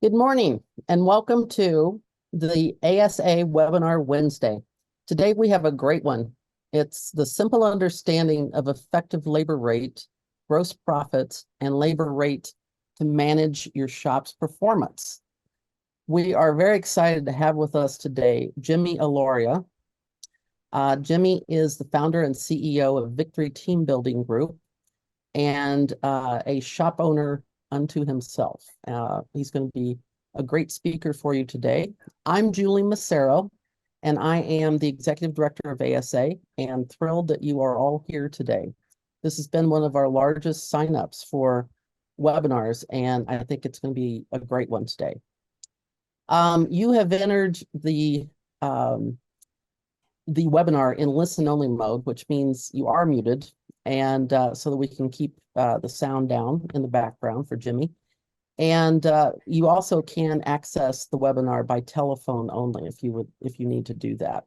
Good morning and welcome to the ASA Webinar Wednesday. Today we have a great one. It's the simple understanding of effective labor rate, gross profits, and labor rate to manage your shop's performance. We are very excited to have with us today Jimmy Alauria. Jimmy is the founder and CEO of Victory Teambuilding Group and a shop owner unto himself. He's going to be a great speaker for you today. I'm Julie Massaro, and I am the Executive Director of ASA, and thrilled that you are all here today. This has been one of our largest signups for webinars, and I think it's going to be a great one today. You have entered the webinar in listen-only mode, which means you are muted, and so that we can keep the sound down in the background for Jimmy. And you also can access the webinar by telephone only if you need to do that.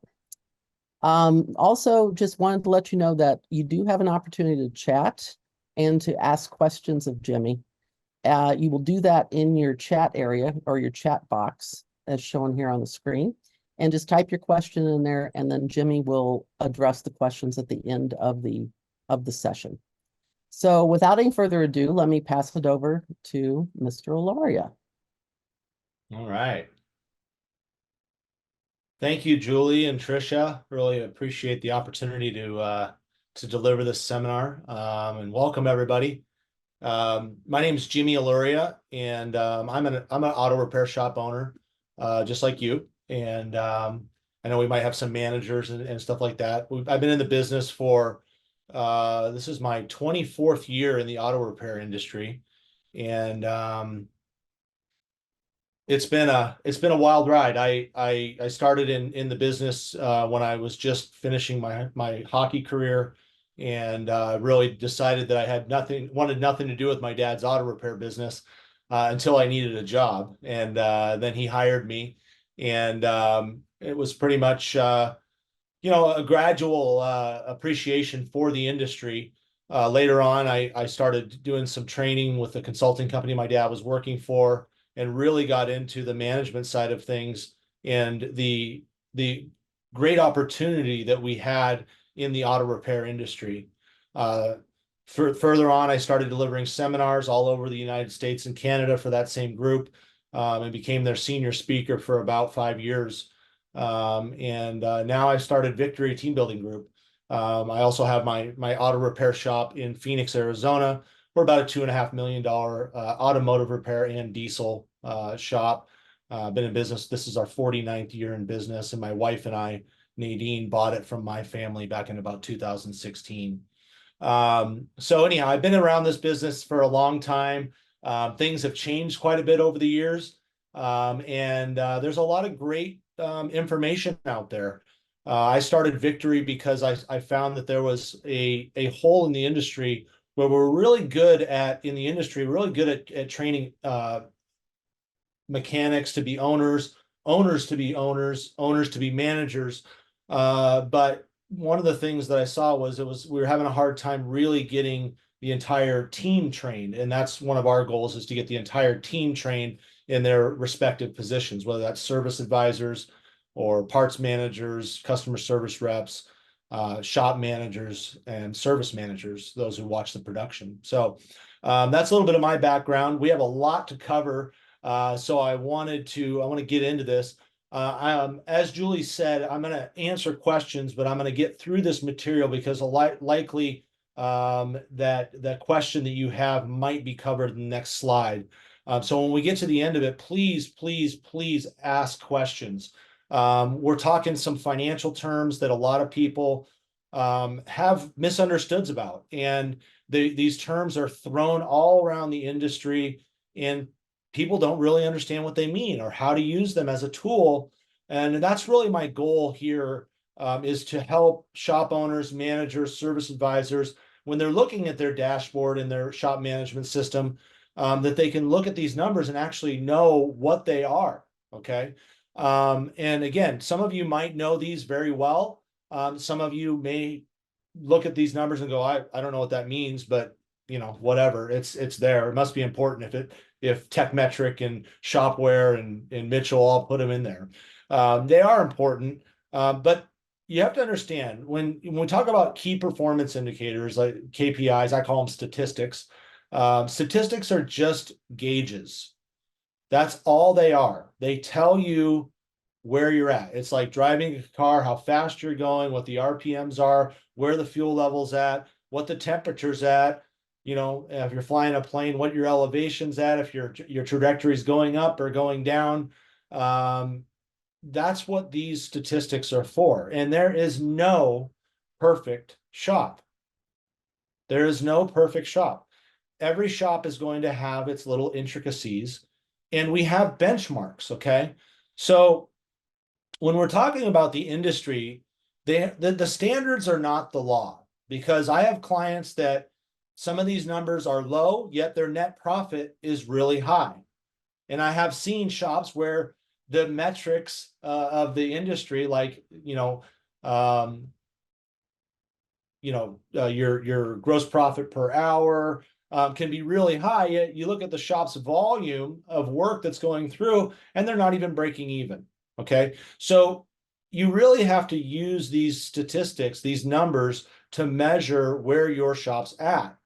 Also, just wanted to let you know that you do have an opportunity to chat and to ask questions of Jimmy. You will do that in your chat area or your chat box as shown here on the screen. And just type your question in there, and then Jimmy will address the questions at the end of the session. So without any further ado, let me pass it over to Mr. Alauria. All right. Thank you, Julie and Tricia. Really appreciate the opportunity to deliver this seminar, and welcome everybody. My name is Jimmy Alauria, and I'm an auto repair shop owner, just like you. And I know we might have some managers and stuff like that. I've been in the business for this is my 24th year in the auto repair industry, and it's been a wild ride. I started in the business when I was just finishing my hockey career, and really decided that I wanted nothing to do with my dad's auto repair business until I needed a job, and then he hired me, and it was pretty much a gradual appreciation for the industry. Later on, I started doing some training with the consulting company my dad was working for, and really got into the management side of things and the great opportunity that we had in the auto repair industry. Further on, I started delivering seminars all over the United States and Canada for that same group, and became their senior speaker for about 5 years. Now I've started Victory Teambuilding Group. I also have my auto repair shop in Phoenix, Arizona. We're about a $2.5 million automotive repair and diesel shop. Been in business. This is our 49th year in business, and my wife and I, Nadine, bought it from my family back in about 2016. So anyhow, I've been around this business for a long time. Things have changed quite a bit over the years, and there's a lot of great information out there. I started Victory because I found that there was a hole in the industry where we're really good at training mechanics to be owners, owners to be owners, owners to be managers. But one of the things that I saw was we were having a hard time really getting the entire team trained. And that's one of our goals, is to get the entire team trained in their respective positions, whether that's service advisors or parts managers, customer service reps, shop managers, and service managers, those who watch the production. So that's a little bit of my background. We have a lot to cover, so I want to get into this. As Julie said, I'm going to answer questions, but I'm going to get through this material because likely that question that you have might be covered in the next slide. So when we get to the end of it, please ask questions. We're talking some financial terms that a lot of people have misunderstoods about, and these terms are thrown all around the industry, and people don't really understand what they mean or how to use them as a tool. And that's really my goal here, is to help shop owners, managers, service advisors, when they're looking at their dashboard in their shop management system, that they can look at these numbers and actually know what they are. Okay. And again, some of you might know these very well. Some of you may look at these numbers and go, I don't know what that means, but whatever, it's there. It must be important if Techmetric and Shopware and Mitchell all put them in there. They are important, but you have to understand when we talk about key performance indicators like KPIs, I call them statistics. Statistics are just gauges. That's all they are. They tell you where you're at. It's like driving a car, how fast you're going, what the RPMs are, where the fuel level's at, what the temperature's at. If you're flying a plane, what your elevation's at, if your trajectory is going up or going down. That's what these statistics are for. And there is no perfect shop. There is no perfect shop. Every shop is going to have its little intricacies, and we have benchmarks. Okay. So when we're talking about the industry, the standards are not the law, because I have clients that some of these numbers are low, yet their net profit is really high. And I have seen shops where the metrics of the industry, like, your gross profit per hour can be really high. Yet you look at the shop's volume of work that's going through, and they're not even breaking even. Okay. So you really have to use these statistics, these numbers, to measure where your shop's at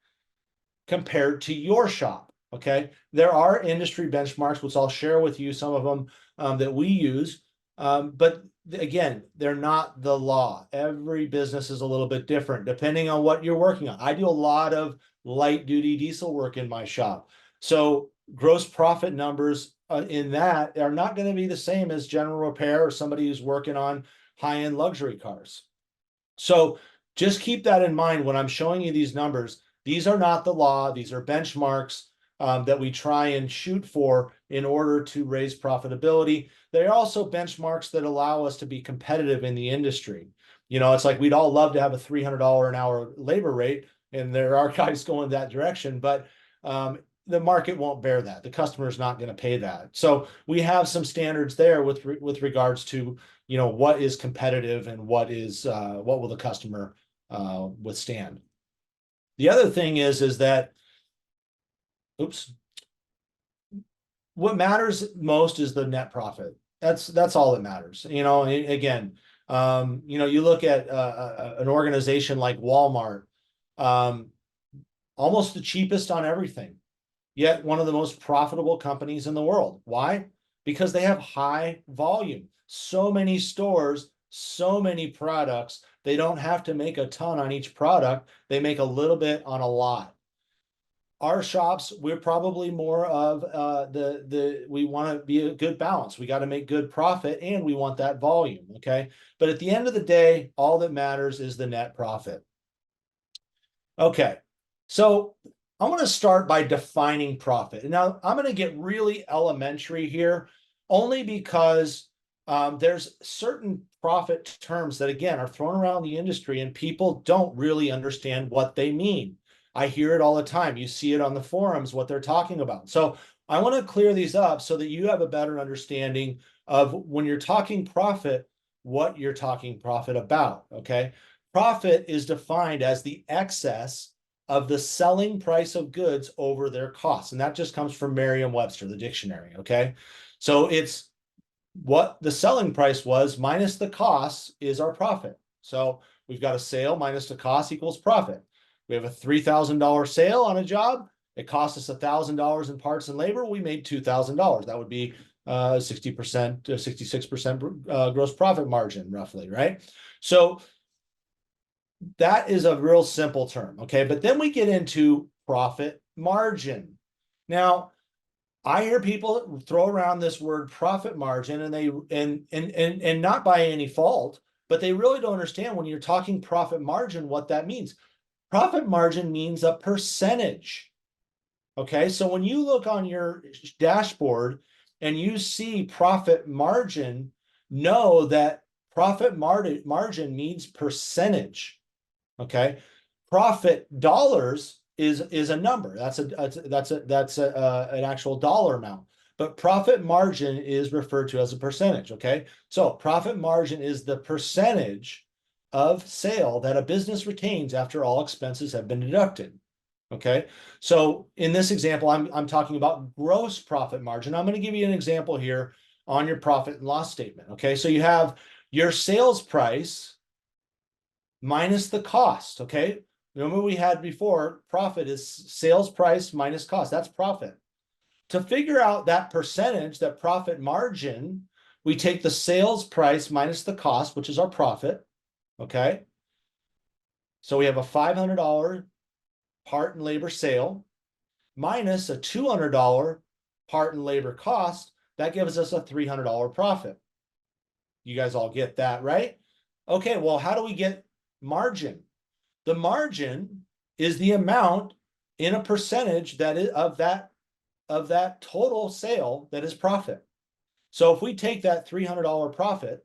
compared to your shop. Okay. There are industry benchmarks, which I'll share with you some of them that we use. But again, they're not the law. Every business is a little bit different depending on what you're working on. I do a lot of light duty diesel work in my shop. So gross profit numbers in that are not going to be the same as general repair or somebody who's working on high-end luxury cars. So just keep that in mind when I'm showing you these numbers. These are not the law. These are benchmarks that we try and shoot for in order to raise profitability. They're also benchmarks that allow us to be competitive in the industry. It's like we'd all love to have a $300 an hour labor rate, and there are guys going that direction, but the market won't bear that. The customer is not going to pay that. So we have some standards there with regards to what is competitive and what will the customer withstand. The other thing is that, what matters most is the net profit. That's all that matters. Again, you look at an organization like Walmart, almost the cheapest on everything, yet one of the most profitable companies in the world. Why? Because they have high volume, so many stores, so many products. They don't have to make a ton on each product. They make a little bit on a lot. Our shops, we're probably more of we want to be a good balance. We got to make good profit, and we want that volume. Okay. But at the end of the day, all that matters is the net profit. Okay. So I want to start by defining profit. And now I'm going to get really elementary here, only because there's certain profit terms that, again, are thrown around the industry and people don't really understand what they mean. I hear it all the time. You see it on the forums, what they're talking about. So I want to clear these up so that you have a better understanding of, when you're talking profit, what you're talking profit about. Okay. Profit is defined as the excess of the selling price of goods over their costs. And that just comes from Merriam-Webster, the dictionary. Okay. So it's what the selling price was minus the costs is our profit. So we've got a sale minus the cost equals profit. We have a $3,000 sale on a job. It cost us $1,000 in parts and labor. We made $2,000. That would be 60%, 66% gross profit margin, roughly, right? So that is a real simple term, okay? But then we get into profit margin. Now, I hear people throw around this word profit margin, and they and not by any fault, but they really don't understand when you're talking profit margin what that means. Profit margin means a percentage. Okay, so when you look on your dashboard and you see profit margin, know that profit margin means percentage. Okay, profit dollars is a number. That's an actual dollar amount. But profit margin is referred to as a percentage. Okay, so profit margin is the percentage of sale that a business retains after all expenses have been deducted. Okay, so in this example, I'm talking about gross profit margin. I'm going to give you an example here on your profit and loss statement. Okay, so you have your sales price minus the cost. Okay, remember we had before, profit is sales price minus cost. That's profit. To figure out that percentage, that profit margin, we take the sales price minus the cost, which is our profit. Okay, so we have a $500 part and labor sale minus a $200 part and labor cost. That gives us a $300 profit. You guys all get that, right? Okay, well, how do we get margin? The margin is the amount in a percentage that is of that total sale that is profit. So if we take that $300 profit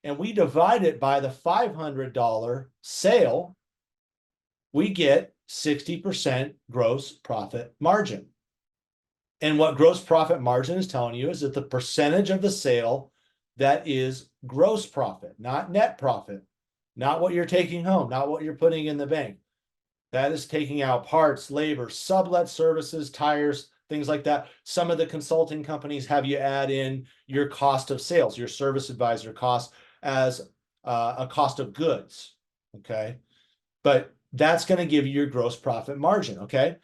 and we divide it by the $500 sale, we get 60% gross profit margin. And what gross profit margin is telling you is that the percentage of the sale that is gross profit, not net profit, not what you're taking home, not what you're putting in the bank. That is taking out parts, labor, sublet services, tires, things like that. Some of the consulting companies have you add in your cost of sales, your service advisor cost as a cost of goods. Okay. But that's going to give you your gross profit margin. Okay.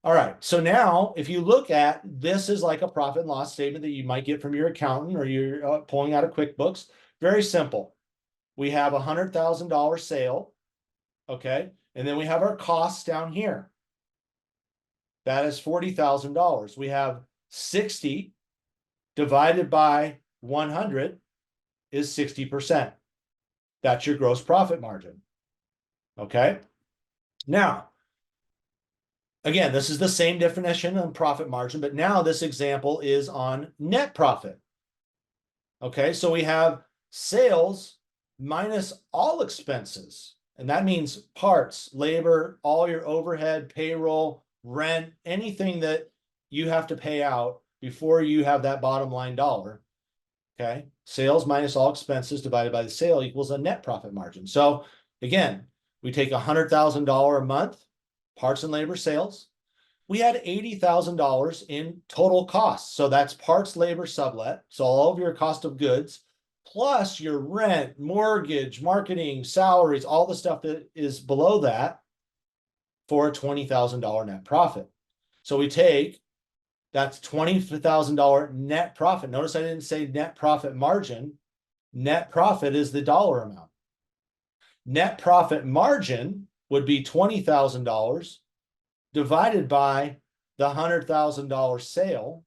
All right. So now if you look at this is like a profit and loss statement that you might get from your accountant or you're pulling out of QuickBooks. Very simple. We have a $100,000 sale. Okay. And then we have our costs down here. That is $40,000. We have 60 divided by 100 is 60%. That's your gross profit margin. Okay. Now, again, this is the same definition on profit margin, but now this example is on net profit. Okay, so we have sales minus all expenses, and that means parts, labor, all your overhead, payroll, rent, anything that you have to pay out before you have that bottom line dollar. Okay, sales minus all expenses divided by the sale equals a net profit margin. So again, we take $100,000 a month, parts and labor sales. We had $80,000 in total costs. So that's parts, labor, sublet. So all of your cost of goods, plus your rent, mortgage, marketing, salaries, all the stuff that is below that for a $20,000 net profit. So we take, that's $20,000 net profit. Notice I didn't say net profit margin. Net profit is the dollar amount. Net profit margin would be $20,000 divided by the $100,000 sale.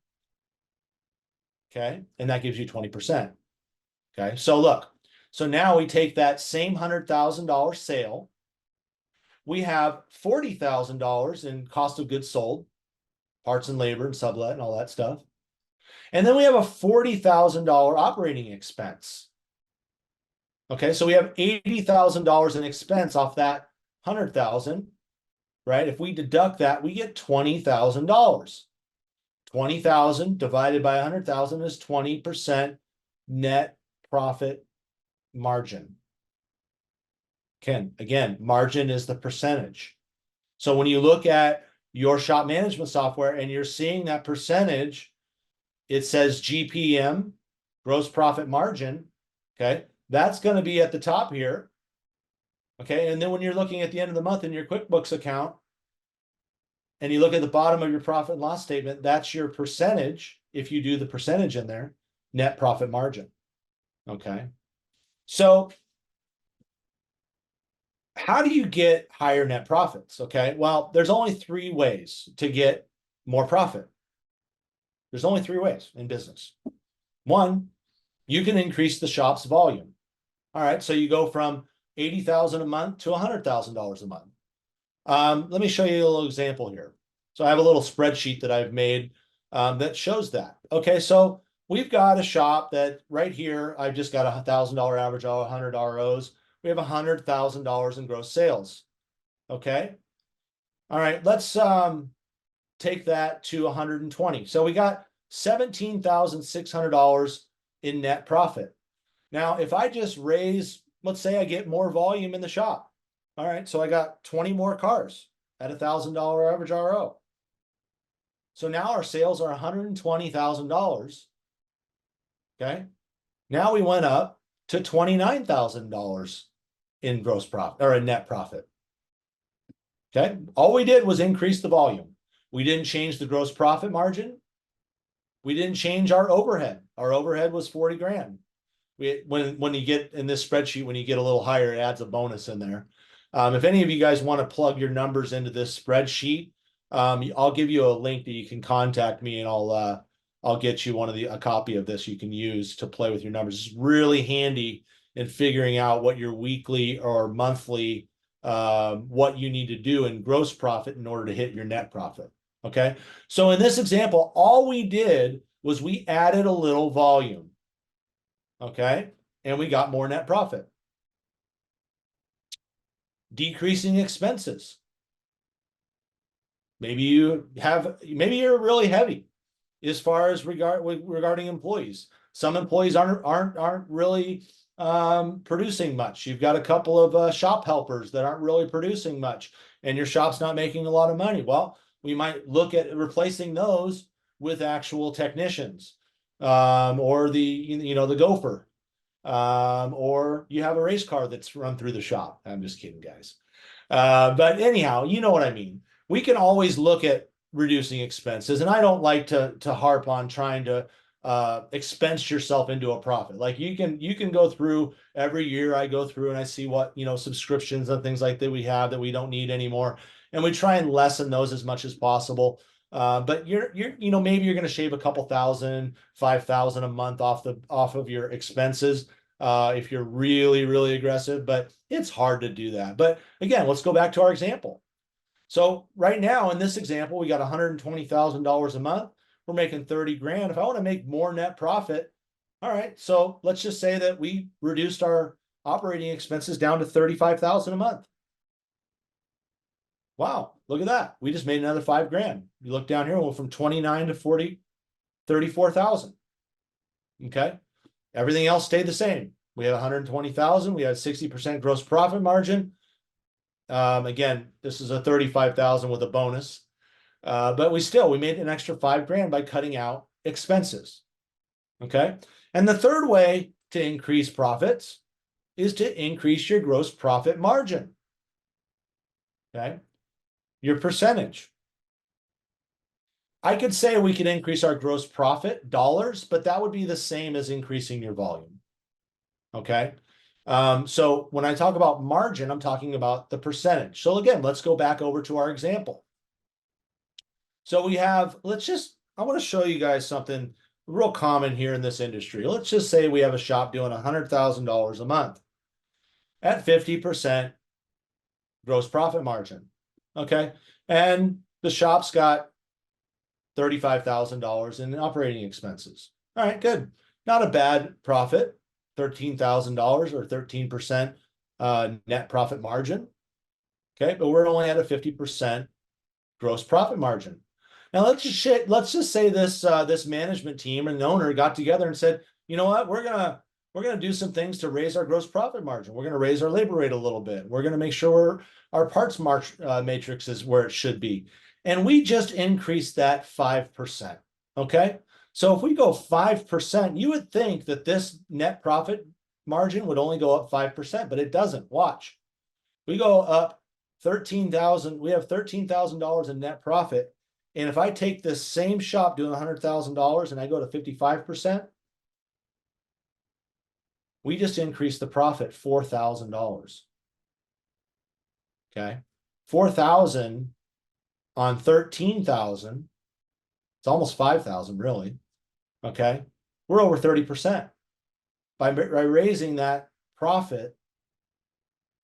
Okay, and that gives you 20%. Okay, so look, so now we take that same $100,000 sale. We have $40,000 in cost of goods sold, parts and labor and sublet and all that stuff. And then we have a $40,000 operating expense. Okay, so we have $80,000 in expense off that 100,000, right? If we deduct that, we get $20,000. 20,000 divided by 100,000 is 20% net profit margin. Again, margin is the percentage. So when you look at your shop management software and you're seeing that percentage, it says GPM, gross profit margin. Okay, that's going to be at the top here. Okay, and then when you're looking at the end of the month in your QuickBooks account, and you look at the bottom of your profit and loss statement, that's your percentage, if you do the percentage in there, net profit margin. Okay, so how do you get higher net profits? Okay, well, there's only 3 ways to get more profit. There's only 3 ways in business. 1, you can increase the shop's volume. All right, so you go from $80,000 a month to $100,000 a month. Let me show you a little example here. So I have a little spreadsheet that I've made that shows that. Okay, so we've got a shop that right here, I've just got a $1,000 average, 100 ROs. We have $100,000 in gross sales. Okay. All right, let's take that to 120. So we got $17,600 in net profit. Now, if I just raise, let's say I get more volume in the shop. All right, so I got 20 more cars. at $1,000 average RO. So now our sales are $120,000. Okay. Now we went up to $29,000 in gross profit or in net profit. Okay. All we did was increase the volume. We didn't change the gross profit margin. We didn't change our overhead. Our overhead was 40 grand. When you get in this spreadsheet, when you get a little higher, it adds a bonus in there. If any of you guys want to plug your numbers into this spreadsheet, I'll give you a link that you can contact me, and I'll get you a copy of this you can use to play with your numbers. It's really handy in figuring out what your weekly or monthly what you need to do in gross profit in order to hit your net profit. Okay. So in this example, all we did was we added a little volume. Okay. And we got more net profit. Decreasing expenses. Maybe you're really heavy as far as regarding employees. Some employees aren't really producing much. You've got a couple of shop helpers that aren't really producing much, and your shop's not making a lot of money. Well, we might look at replacing those with actual technicians, or the gopher, or you have a race car that's run through the shop. I'm just kidding, guys. But anyhow, you know what I mean. We can always look at reducing expenses, and I don't like to harp on trying to expense yourself into a profit. Like you can go through every year. I go through and I see what subscriptions and things like that we have that we don't need anymore, and we try and lessen those as much as possible. But maybe you're going to shave a couple thousand, 5,000 a month off of your expenses if you're really, really aggressive. But it's hard to do that. But again, let's go back to our example. So right now in this example, we got $120,000 a month. We're making 30 grand. If I want to make more net profit, all right. So let's just say that we reduced our operating expenses down to 35,000 a month. Wow, look at that. We just made another 5 grand. You look down here, we're from 29 to 40, 34,000. Okay. Everything else stayed the same. We had 120,000. We had 60% gross profit margin. Again, this is a 35,000 with a bonus. But we made an extra 5 grand by cutting out expenses. Okay. And the third way to increase profits is to increase your gross profit margin. Okay. Your percentage. I could say we could increase our gross profit dollars, but that would be the same as increasing your volume. Okay. So when I talk about margin, I'm talking about the percentage. So again, let's go back over to our example. So we have, I want to show you guys something real common here in this industry. Let's just say we have a shop doing $100,000 a month at 50% gross profit margin. Okay. And the shop's got $35,000 in operating expenses. All right, good. Not a bad profit, $13,000 or 13% net profit margin. Okay, but we're only at a 50% gross profit margin. Now let's just say this management team and the owner got together and said, you know what, we're gonna do some things to raise our gross profit margin. We're gonna raise our labor rate a little bit. We're gonna make sure our parts matrix is where it should be. And we just increased that 5%. Okay. So if we go 5%, you would think that this net profit margin would only go up 5%, but it doesn't. Watch. We go up 13,000. We have $13,000 in net profit. And if I take this same shop doing $100,000 and I go to 55%, we just increased the profit $4,000. Okay. 4,000 on 13,000. It's almost 5,000 really. Okay. We're over 30% by raising that profit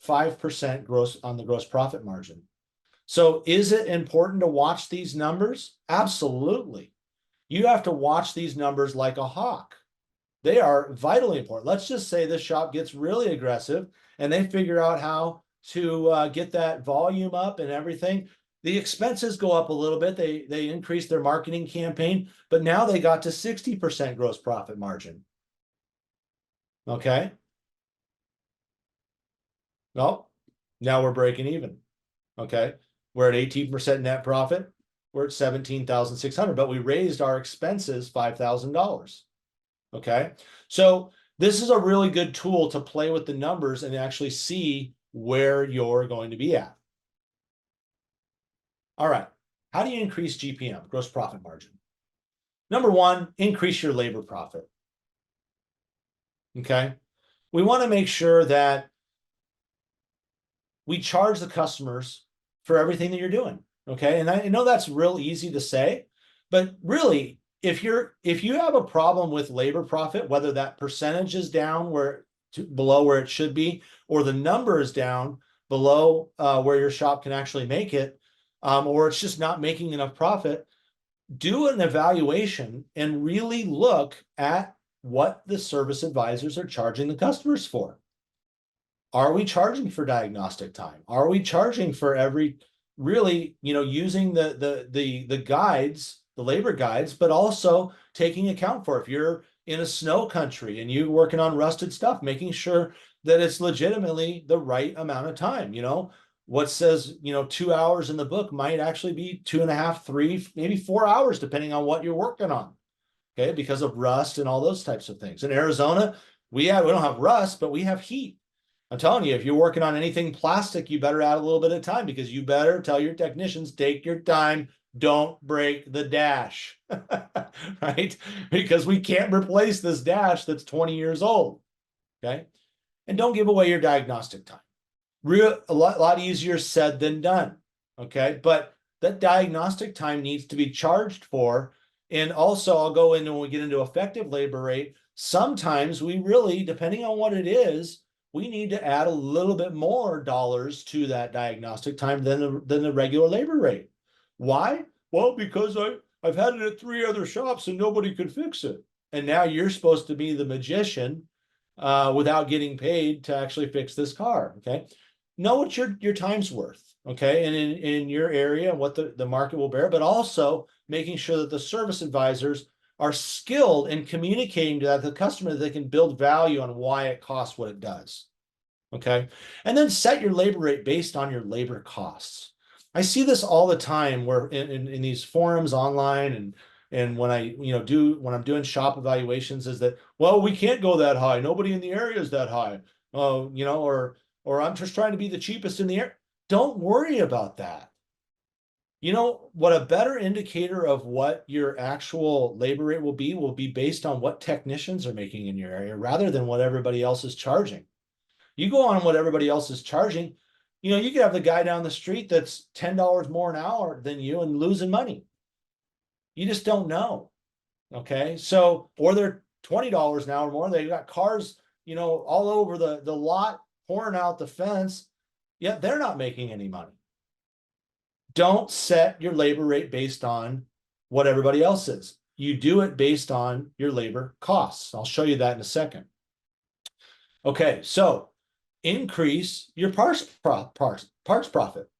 5% gross on the gross profit margin. So is it important to watch these numbers? Absolutely. You have to watch these numbers like a hawk. They are vitally important. Let's just say this shop gets really aggressive and they figure out how to get that volume up and everything. The expenses go up a little bit. They increase their marketing campaign, but now they got to 60% gross profit margin. Okay. Well, now we're breaking even. Okay. We're at 18% net profit. We're at 17,600, but we raised our expenses $5,000. Okay. So this is a really good tool to play with the numbers and actually see where you're going to be at. All right. How do you increase GPM, gross profit margin? Number one, increase your labor profit. Okay. We want to make sure that we charge the customers for everything that you're doing. Okay. And I know that's real easy to say, but really, if you have a problem with labor profit, whether that percentage is down below where it should be, or the number is down below where your shop can actually make it, or it's just not making enough profit, do an evaluation and really look at what the service advisors are charging the customers for. Are we charging for diagnostic time? Are we charging for really, using the guides, the labor guides, but also taking account for if you're in a snow country and you're working on rusted stuff, making sure that it's legitimately the right amount of time. What says 2 hours in the book might actually be 2.5, 3, maybe 4 hours, depending on what you're working on. Okay, because of rust and all those types of things. In Arizona, we don't have rust, but we have heat. I'm telling you, if you're working on anything plastic, you better add a little bit of time, because you better tell your technicians, take your time, don't break the dash, right? Because we can't replace this dash that's 20 years old, okay? And don't give away your diagnostic time. A lot easier said than done, okay? But that diagnostic time needs to be charged for. And also, I'll go into, when we get into effective labor rate, sometimes we really, depending on what it is, we need to add a little bit more dollars to that diagnostic time than the regular labor rate. Why? Well, because I've had it at 3 other shops and nobody could fix it. And now you're supposed to be the magician without getting paid to actually fix this car. Okay. Know what your time's worth. Okay. And in your area, what the market will bear, but also making sure that the service advisors are skilled in communicating to the customer that they can build value on why it costs what it does. Okay. And then set your labor rate based on your labor costs. I see this all the time where in these forums online and when when I'm doing shop evaluations, is that, well, we can't go that high. Nobody in the area is that high. Or I'm just trying to be the cheapest in the area. Don't worry about that. What a better indicator of what your actual labor rate will be based on what technicians are making in your area, rather than what everybody else is charging. You go on what everybody else is charging, you could have the guy down the street that's $10 more an hour than you and losing money. You just don't know. Okay. So, or they're $20 an hour more. They got cars, all over the lot, pouring out the fence, yet they're not making any money. Don't set your labor rate based on what everybody else is. You do it based on your labor costs. I'll show you that in a second. Okay, so increase your parts profit.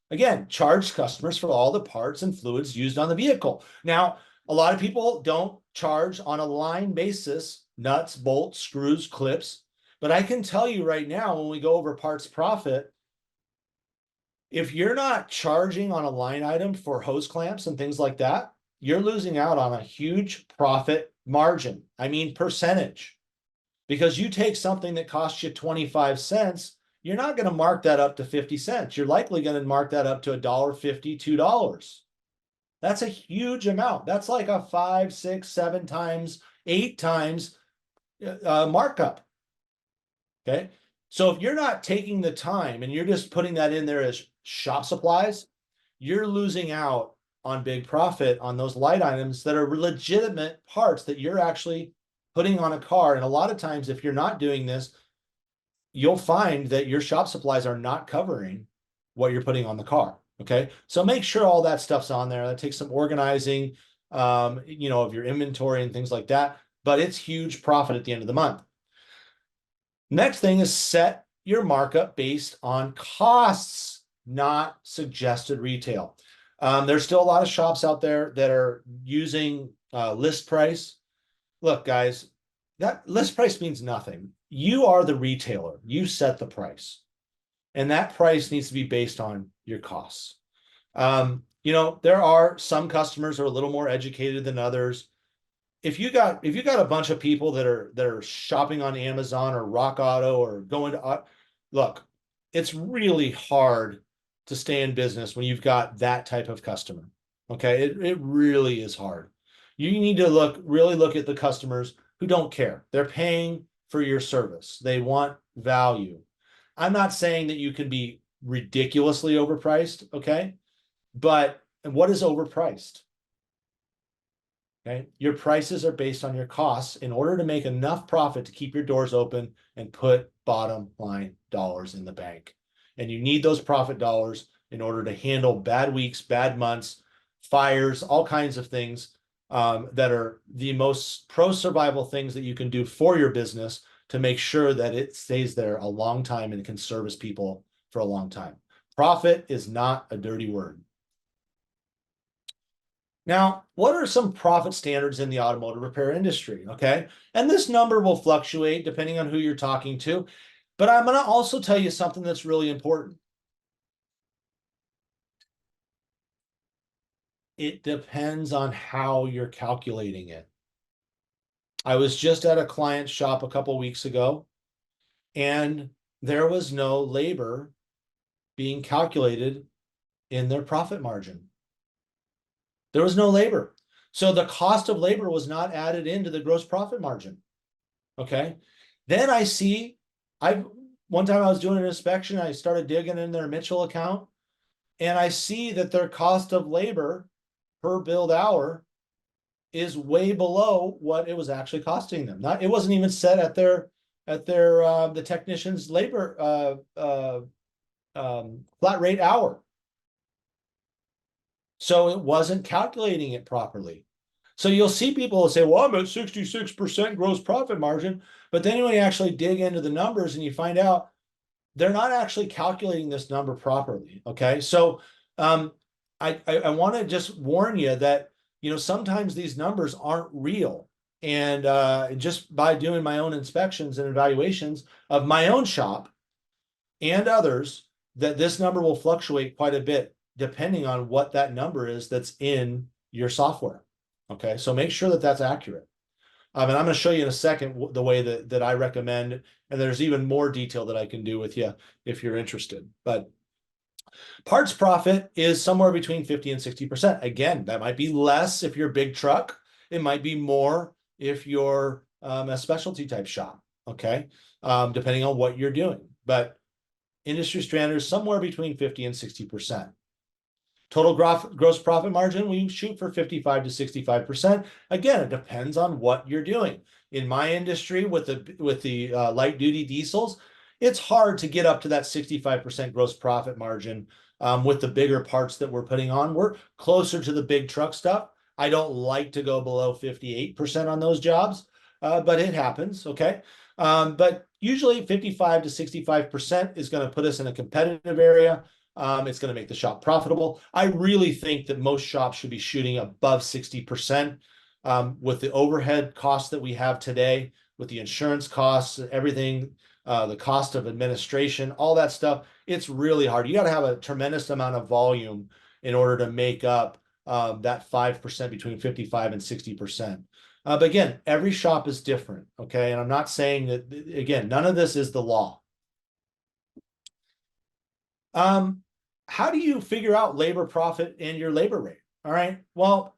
Again, charge customers for all the parts and fluids used on the vehicle. Now, a lot of people don't charge on a line basis, nuts, bolts, screws, clips. But I can tell you right now, when we go over parts profit, if you're not charging on a line item for hose clamps and things like that, you're losing out on a huge profit margin. I mean, percentage. Because you take something that costs you 25 cents, you're not going to mark that up to 50 cents. You're likely going to mark that up to $1.50, $2. That's a huge amount. That's like a 5, 6, 7 times, 8 times markup. Okay. So if you're not taking the time and you're just putting that in there as shop supplies, you're losing out on big profit on those light items that are legitimate parts that you're actually putting on a car. And a lot of times, if you're not doing this, you'll find that your shop supplies are not covering what you're putting on the car. Okay. So make sure all that stuff's on there. That takes some organizing, of your inventory and things like that, but it's huge profit at the end of the month. Next thing is set your markup based on costs, not suggested retail. There's still a lot of shops out there that are using list price. Look, guys, that list price means nothing. You are the retailer. You set the price. And that price needs to be based on your costs. There are some customers who are a little more educated than others. If you got a bunch of people that are shopping on Amazon or Rock Auto or going to look, it's really hard to stay in business when you've got that type of customer. Okay, it really is hard. You need to really look at the customers who don't care. They're paying for your service. They want value. I'm not saying that you can be ridiculously overpriced, okay? But what is overpriced? Okay, your prices are based on your costs in order to make enough profit to keep your doors open and put bottom line dollars in the bank. And you need those profit dollars in order to handle bad weeks, bad months, fires, all kinds of things that are the most pro-survival things that you can do for your business to make sure that it stays there a long time and can service people for a long time. Profit is not a dirty word. Now, what are some profit standards in the automotive repair industry? Okay. And this number will fluctuate depending on who you're talking to. But I'm going to also tell you something that's really important. It depends on how you're calculating it. I was just at a client shop a couple weeks ago, and there was no labor being calculated in their profit margin. There was no labor. So the cost of labor was not added into the gross profit margin. Okay. Then one time I was doing an inspection, I started digging in their Mitchell account, and I see that their cost of labor per billed hour is way below what it was actually costing them. It wasn't even set at the technician's labor flat rate hour. So it wasn't calculating it properly. So you'll see people say, well, I'm at 66% gross profit margin. But then when you actually dig into the numbers and you find out they're not actually calculating this number properly. Okay. So I want to just warn you that, sometimes these numbers aren't real. And just by doing my own inspections and evaluations of my own shop and others, that this number will fluctuate quite a bit depending on what that number is that's in your software. Okay, so make sure that that's accurate. And I'm going to show you in a second the way that I recommend, and there's even more detail that I can do with you if you're interested. But parts profit is somewhere between 50 and 60%. Again, that might be less if you're a big truck. It might be more if you're a specialty type shop, okay, depending on what you're doing. But industry standard is somewhere between 50 and 60%. Total gross profit margin, we shoot for 55 to 65%. Again, it depends on what you're doing. In my industry, with the light duty diesels, it's hard to get up to that 65% gross profit margin with the bigger parts that we're putting on. We're closer to the big truck stuff. I don't like to go below 58% on those jobs, but it happens, okay? But usually 55 to 65% is going to put us in a competitive area. It's going to make the shop profitable. I really think that most shops should be shooting above 60% with the overhead costs that we have today, with the insurance costs, everything, the cost of administration, all that stuff. It's really hard. You got to have a tremendous amount of volume in order to make up that 5% between 55 and 60%. But again, every shop is different. Okay. And I'm not saying that, again, none of this is the law. How do you figure out labor profit and your labor rate? All right. Well,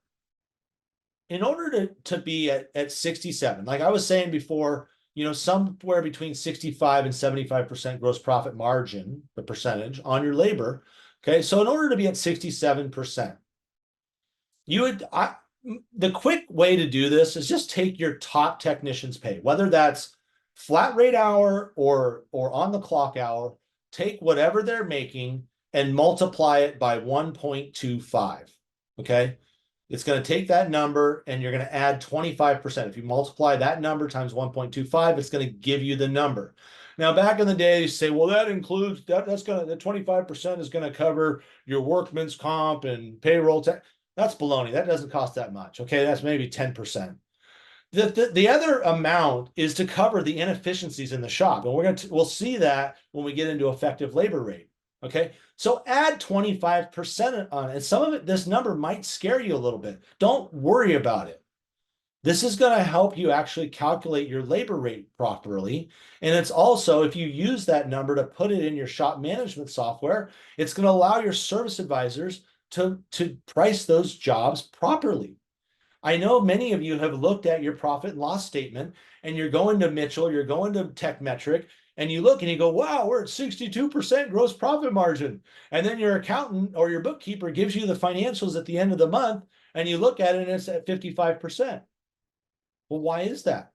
in order to be at 67, like I was saying before, somewhere between 65 and 75% gross profit margin, the percentage on your labor. Okay. So in order to be at 67%, the quick way to do this is just take your top technician's pay, whether that's flat rate hour or on the clock hour, take whatever they're making and multiply it by 1.25. Okay. It's going to take that number and you're going to add 25%. If you multiply that number times 1.25, it's going to give you the number. Now, back in the day, you say, well, that includes that's going to, the 25% is going to cover your workman's comp and payroll tax. That's baloney. That doesn't cost that much. Okay. That's maybe 10%. The other amount is to cover the inefficiencies in the shop. And we'll see that when we get into effective labor rate. Okay. So add 25% on it. And some of it, this number might scare you a little bit. Don't worry about it. This is going to help you actually calculate your labor rate properly. And it's also, if you use that number to put it in your shop management software, it's going to allow your service advisors to price those jobs properly. I know many of you have looked at your profit and loss statement, and you're going to Mitchell, you're going to TechMetric, and you look and you go, wow, we're at 62% gross profit margin. And then your accountant or your bookkeeper gives you the financials at the end of the month, and you look at it and it's at 55%. Well, why is that?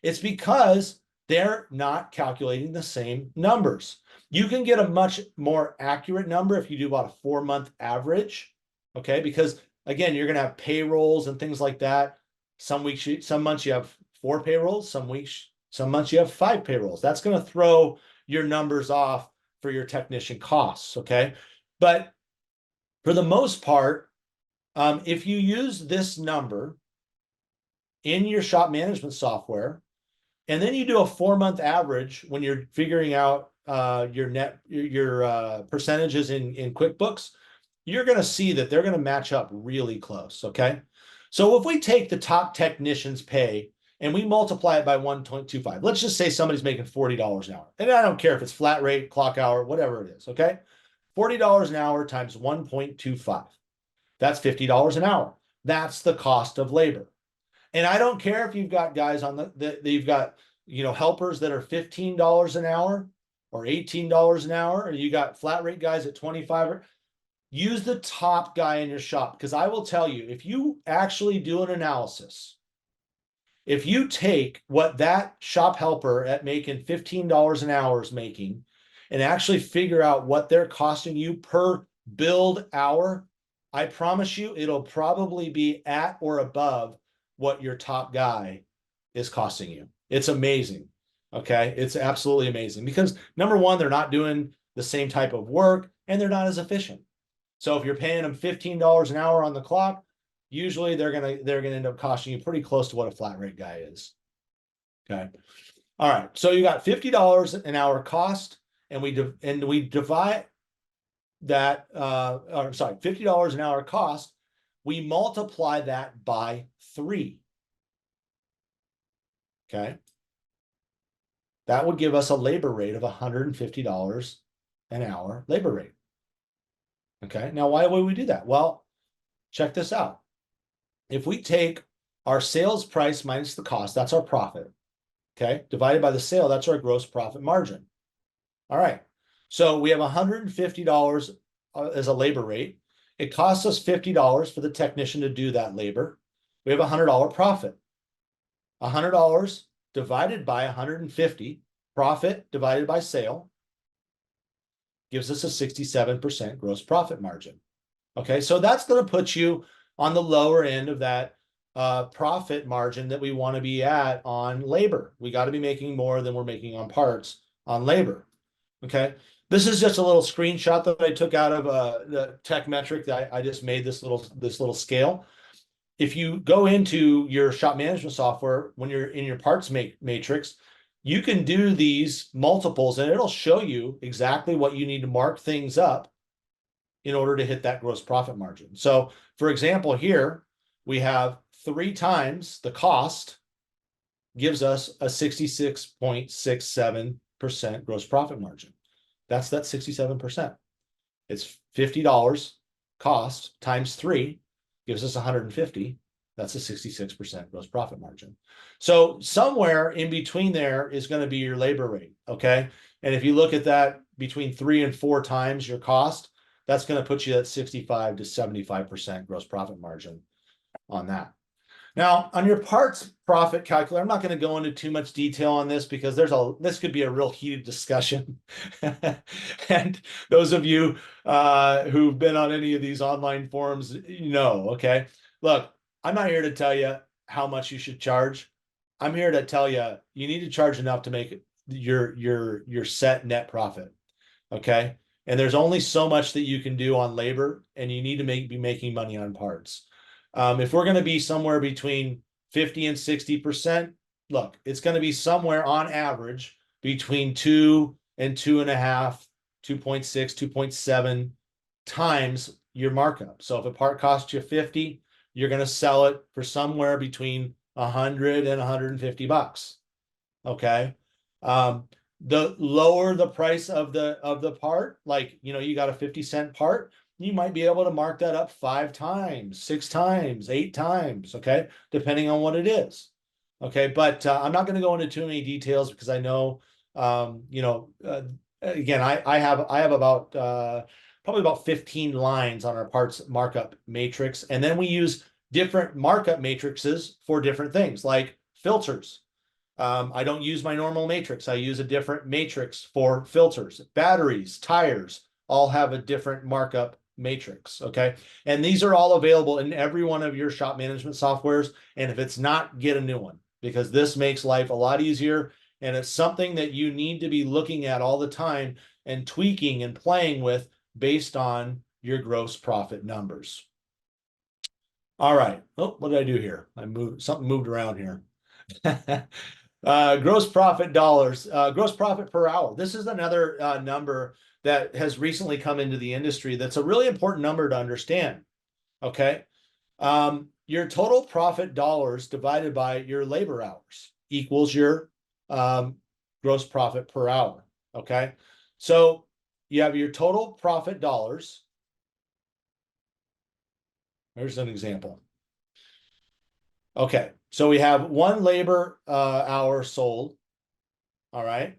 It's because they're not calculating the same numbers. You can get a much more accurate number if you do about a 4-month average, okay? Because again, you're going to have payrolls and things like that. Some months you have 4 payrolls, some months you have 5 payrolls. That's going to throw your numbers off for your technician costs, okay? But for the most part, if you use this number in your shop management software, and then you do a 4-month average when you're figuring out your percentages in QuickBooks, you're going to see that they're going to match up really close. Okay. So if we take the top technician's pay and we multiply it by 1.25, let's just say somebody's making $40 an hour. And I don't care if it's flat rate, clock hour, whatever it is. Okay. $40 an hour times 1.25. That's $50 an hour. That's the cost of labor. And I don't care if you've got guys on you've got, helpers that are $15 an hour or $18 an hour, or you got flat rate guys at 25. Use the top guy in your shop, because I will tell you, if you actually do an analysis, if you take what that shop helper at making $15 an hour is making and actually figure out what they're costing you per billed hour, I promise you it'll probably be at or above what your top guy is costing you. It's amazing. Okay. It's absolutely amazing because number one, they're not doing the same type of work and they're not as efficient. So if you're paying them $15 an hour on the clock, usually they're gonna end up costing you pretty close to what a flat rate guy is. Okay. All right. So you got $50 an hour cost, and we divide that, $50 an hour cost. We multiply that by 3. Okay. That would give us a labor rate of $150 an hour labor rate. Okay. Now, why would we do that? Well, check this out. If we take our sales price minus the cost, that's our profit. Okay. Divided by the sale, that's our gross profit margin. All right. So we have $150 as a labor rate. It costs us $50 for the technician to do that labor. We have a $100 profit. $100 divided by 150, profit divided by sale, gives us a 67% gross profit margin. Okay, so that's going to put you on the lower end of that profit margin that we want to be at on labor. We got to be making more than we're making on parts on labor. Okay, this is just a little screenshot that I took out of the TechMetric that I just made this little scale. If you go into your shop management software, when you're in your parts matrix, you can do these multiples and it'll show you exactly what you need to mark things up in order to hit that gross profit margin. So for example, here we have 3 times the cost gives us a 66.67% gross profit margin. That's that 67%. It's $50 cost times 3 gives us 150. That's a 66% gross profit margin. So somewhere in between there is going to be your labor rate. Okay. And if you look at that between 3 and 4 times your cost, that's going to put you at 65 to 75% gross profit margin on that. Now, on your parts profit calculator, I'm not going to go into too much detail on this because this could be a real heated discussion. And those of you who've been on any of these online forums, okay. Look, I'm not here to tell you how much you should charge. I'm here to tell you you need to charge enough to make your set net profit. Okay. And there's only so much that you can do on labor, and you need to be making money on parts. If we're going to be somewhere between 50 and 60%, look, it's going to be somewhere on average between 2 and 2.5, 2.6, 2.7 times your markup. So if a part costs you 50, you're going to sell it for somewhere between 100 and 150 bucks. Okay. The lower the price of the part, like, you got a 50-cent part, you might be able to mark that up 5 times, 6 times, 8 times. Okay. Depending on what it is. Okay. But I'm not going to go into too many details because I know, again, I have about, probably about 15 lines on our parts markup matrix. And then we use different markup matrices for different things like filters. I don't use my normal matrix. I use a different matrix for filters. Batteries, tires, all have a different markup matrix. Okay. And these are all available in every one of your shop management softwares. And if it's not, get a new one, because this makes life a lot easier. And it's something that you need to be looking at all the time and tweaking and playing with based on your gross profit numbers. All right. Oh, what did I do here? Something moved around here. Gross profit dollars, gross profit per hour. This is another number that has recently come into the industry. That's a really important number to understand. Okay. Your total profit dollars divided by your labor hours equals your gross profit per hour. Okay. So you have your total profit dollars. There's an example. Okay. So we have one labor hour sold. All right.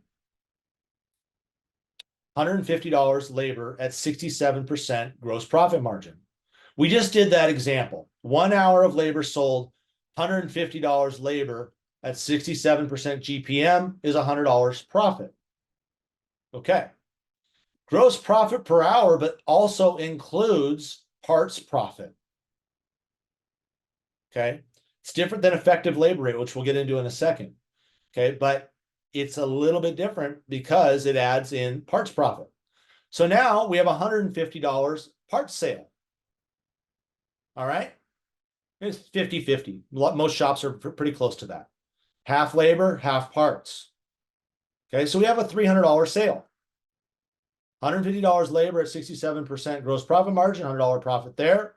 $150 labor at 67% gross profit margin. We just did that example. 1 hour of labor sold, $150 labor at 67% GPM is $100 profit. Okay. Gross profit per hour, but also includes parts profit. Okay. It's different than effective labor rate, which we'll get into in a second. Okay. But it's a little bit different because it adds in parts profit. So now we have $150 parts sale. All right. It's 50-50. Most shops are pretty close to that. Half labor, half parts. Okay. So we have a $300 sale. $150 labor at 67% gross profit margin, $100 profit there.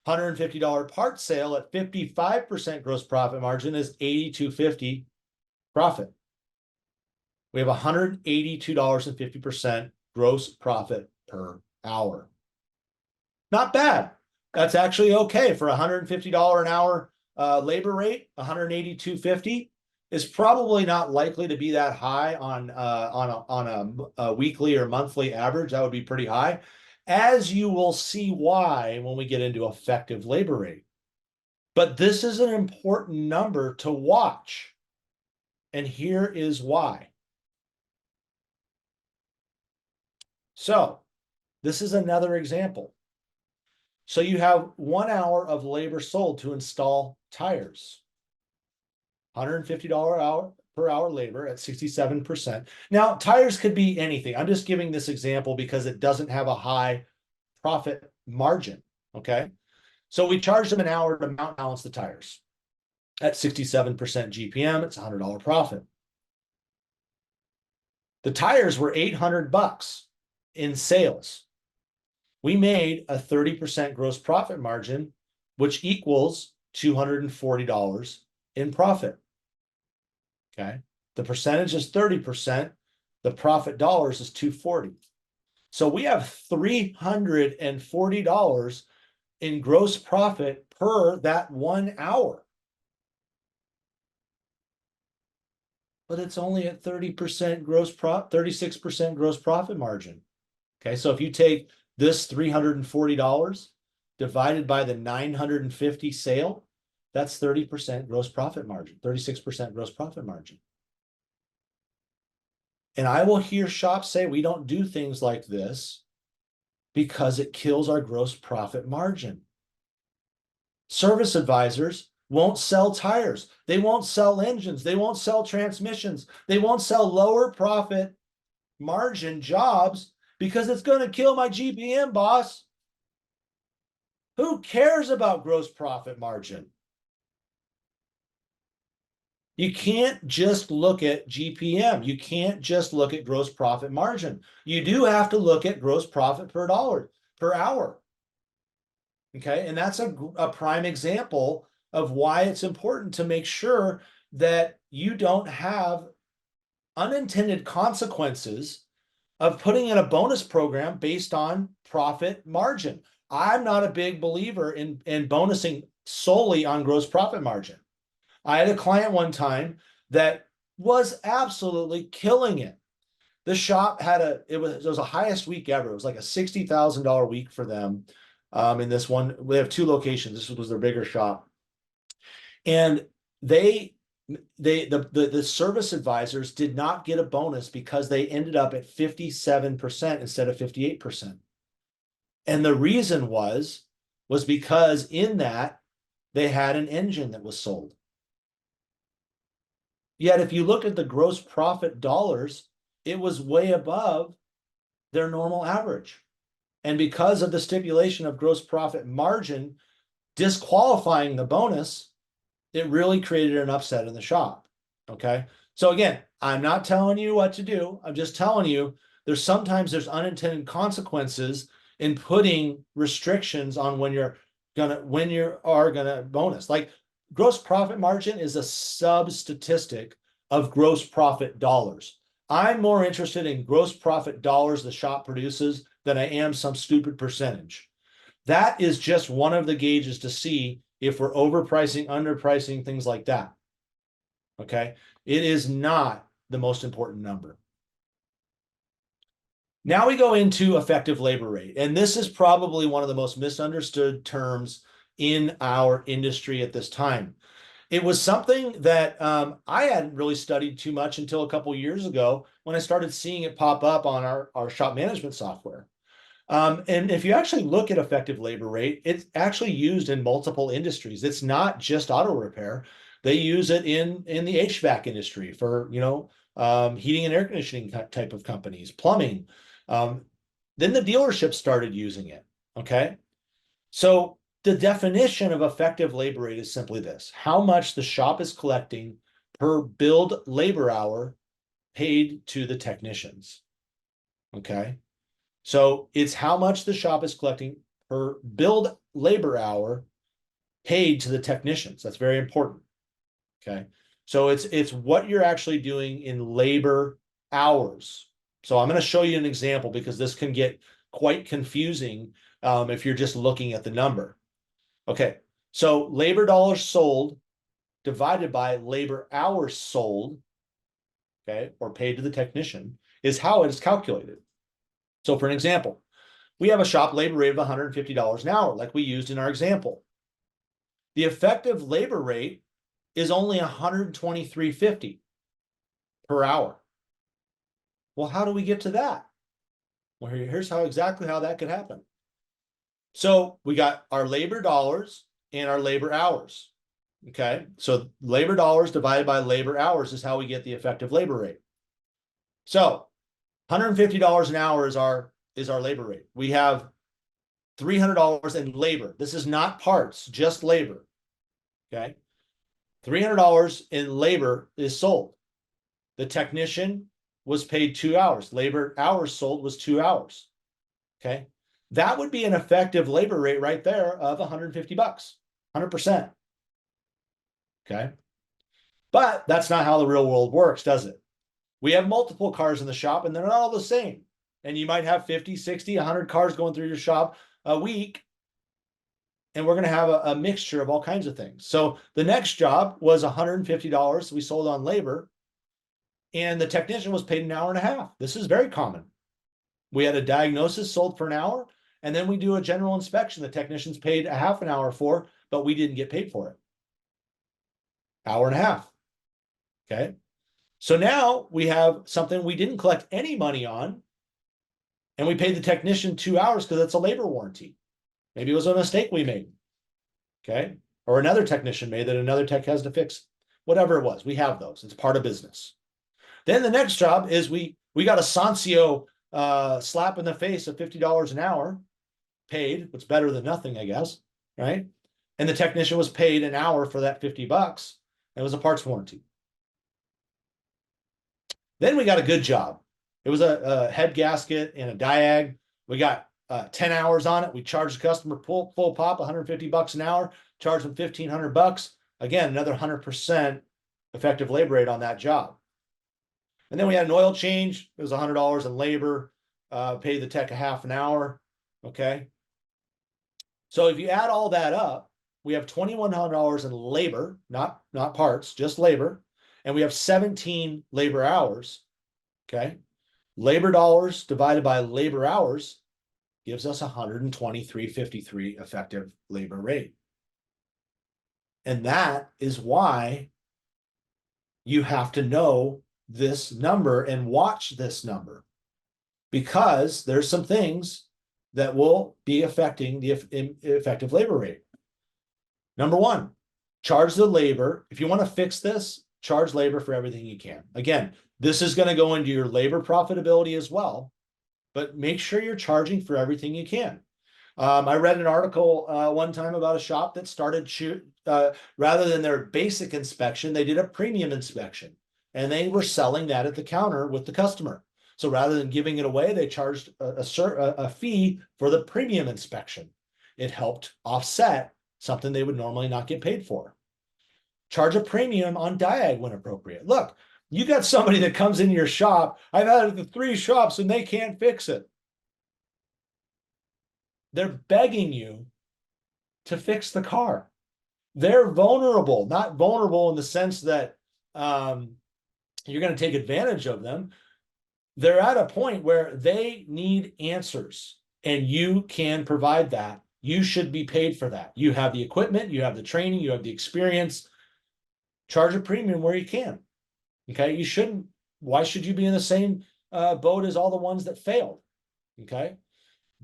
$150 parts sale at 55% gross profit margin is $82.50 profit. We have $182.50 gross profit per hour. Not bad. That's actually okay for $150 an hour labor rate. $182.50 is probably not likely to be that high on a weekly or monthly average. That would be pretty high, as you will see why when we get into effective labor rate. But this is an important number to watch, and here is why. So this is another example. So you have 1 hour of labor sold to install tires. $150 per hour labor at 67%. Now, tires could be anything. I'm just giving this example because it doesn't have a high profit margin. Okay. So we charge them an hour to mount balance the tires. At 67% GPM, it's $100 profit. The tires were $800 in sales. We made a 30% gross profit margin, which equals $240 in profit. Okay. The percentage is 30%. The profit dollars is $240. So we have $340 in gross profit per that 1 hour. But it's only at 30% gross profit, 36% gross profit margin. Okay. So if you take this $340 divided by the 950 sale, that's 30% gross profit margin, 36% gross profit margin. And I will hear shops say we don't do things like this because it kills our gross profit margin. Service advisors won't sell tires. They won't sell engines. They won't sell transmissions. They won't sell lower profit margin jobs because it's going to kill my GPM, boss. Who cares about gross profit margin? You can't just look at GPM. You can't just look at gross profit margin. You do have to look at gross profit per dollar per hour. Okay, and that's a prime example of why it's important to make sure that you don't have unintended consequences of putting in a bonus program based on profit margin. I'm not a big believer in bonusing solely on gross profit margin. I had a client one time that was absolutely killing it. The shop had it was a highest week ever. It was like a $60,000 week for them. In this one, we have 2 locations. This was their bigger shop, and the service advisors did not get a bonus because they ended up at 57% instead of 58%. And the reason was because in that they had an engine that was sold. Yet if you look at the gross profit dollars, it was way above their normal average. And because of the stipulation of gross profit margin disqualifying the bonus, it really created an upset in the shop. Okay. So again, I'm not telling you what to do. I'm just telling you there's unintended consequences in putting restrictions on when you are gonna bonus. Like gross profit margin is a sub statistic of gross profit dollars. I'm more interested in gross profit dollars the shop produces than I am some stupid percentage. That is just one of the gauges to see if we're overpricing, underpricing, things like that. Okay. It is not the most important number. Now we go into effective labor rate. And this is probably one of the most misunderstood terms in our industry at this time. It was something that I hadn't really studied too much until a couple of years ago when I started seeing it pop up on our shop management software. And if you actually look at effective labor rate, it's actually used in multiple industries. It's not just auto repair. They use it in the HVAC industry for, heating and air conditioning type of companies, plumbing. Then the dealership started using it. Okay. So the definition of effective labor rate is simply this: how much the shop is collecting per billed labor hour paid to the technicians. Okay. So it's how much the shop is collecting per billed labor hour paid to the technicians. That's very important. Okay. So it's what you're actually doing in labor hours. So I'm going to show you an example because this can get quite confusing if you're just looking at the number. Okay. So labor dollars sold divided by labor hours sold, okay, or paid to the technician, is how it is calculated. So for an example, we have a shop labor rate of $150 an hour, like we used in our example. The effective labor rate is only $123.50 per hour. Well, how do we get to that? Well, here's exactly how that could happen. So we got our labor dollars and our labor hours. Okay, so labor dollars divided by labor hours is how we get the effective labor rate. So $150 an hour is our labor rate. We have $300 in labor. This is not parts, just labor. Okay. $300 in labor is sold. The technician was paid 2 hours. Labor hours sold was 2 hours. Okay. That would be an effective labor rate right there of $150, 100%. Okay. But that's not how the real world works, does it? We have multiple cars in the shop and they're not all the same. And you might have 50, 60, 100 cars going through your shop a week. And we're going to have a mixture of all kinds of things. So the next job was $150 we sold on labor. And the technician was paid an hour and a half. This is very common. We had a diagnosis sold for an hour. And then we do a general inspection. The technician's paid a half an hour for, but we didn't get paid for it. Hour and a half. Okay. So now we have something we didn't collect any money on. And we paid the technician 2 hours because it's a labor warranty. Maybe it was a mistake we made. Okay. Or another technician made that another tech has to fix. Whatever it was, we have those. It's part of business. Then the next job is we got a Sancio slap in the face of $50 an hour paid. It's better than nothing, I guess. Right. And the technician was paid an hour for that $50. It was a parts warranty. Then we got a good job. It was a head gasket and a diag. We got 10 hours on it. We charged the customer full pop, $150 an hour, charged them $1,500. Again, another 100% effective labor rate on that job. And then we had an oil change. It was $100 in labor, paid the tech a half an hour. Okay. So if you add all that up, we have $2,100 in labor, not parts, just labor. And we have 17 labor hours. Okay. Labor dollars divided by labor hours gives us 123.53 effective labor rate. And that is why you have to know this number and watch this number, because there's some things that will be affecting the effective labor rate. Number one, charge the labor. If you want to fix this, charge labor for everything you can. Again, this is going to go into your labor profitability as well, but make sure you're charging for everything you can. I read an article one time about a shop that started rather than their basic inspection, they did a premium inspection, and they were selling that at the counter with the customer. So rather than giving it away, they charged a fee for the premium inspection. It helped offset something they would normally not get paid for. Charge a premium on diag when appropriate. Look, you got somebody that comes into your shop. I've had it at the 3 shops and they can't fix it. They're begging you to fix the car. They're vulnerable, not vulnerable in the sense that you're going to take advantage of them. They're at a point where they need answers, and you can provide that. You should be paid for that. You have the equipment, you have the training, you have the experience. Charge a premium where you can. Okay, you shouldn't. Why should you be in the same boat as all the ones that failed? Okay,